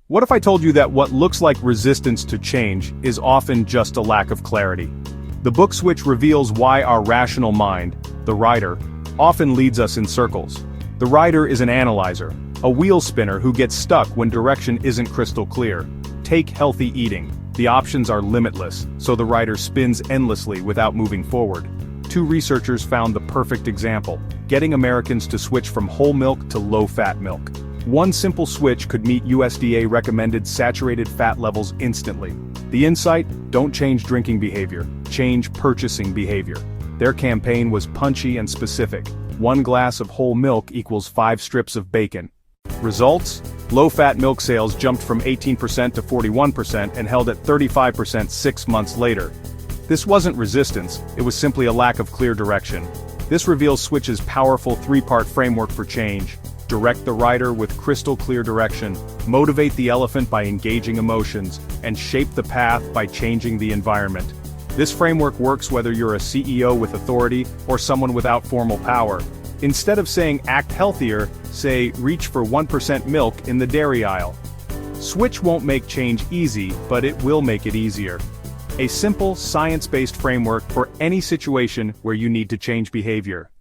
What if I told you that what looks like resistance to change is often just a lack of clarity? The book switch reveals why our rational mind, the writer, often leads us in circles. The writer is an analyzer, a wheel spinner who gets stuck when direction isn't crystal clear. Take healthy eating. The options are limitless, so the writer spins endlessly without moving forward. Two researchers found the perfect example, getting Americans to switch from whole milk to low-fat milk. One simple switch could meet USDA recommended saturated fat levels instantly. The insight: don't change drinking behavior, change purchasing behavior. Their campaign was punchy and specific. 1 glass of whole milk equals 5 strips of bacon. Results? Low-fat milk sales jumped from 18% to 41% and held at 35% 6 months later. This wasn't resistance, it was simply a lack of clear direction. This reveals Switch's powerful 3-part framework for change. Direct the writer with crystal clear direction, motivate the elephant by engaging emotions, and shape the path by changing the environment. This framework works whether you're a CEO with authority or someone without formal power. Instead of saying act healthier, say reach for 1% milk in the dairy aisle. Switch won't make change easy, but it will make it easier. A simple, science-based framework for any situation where you need to change behavior.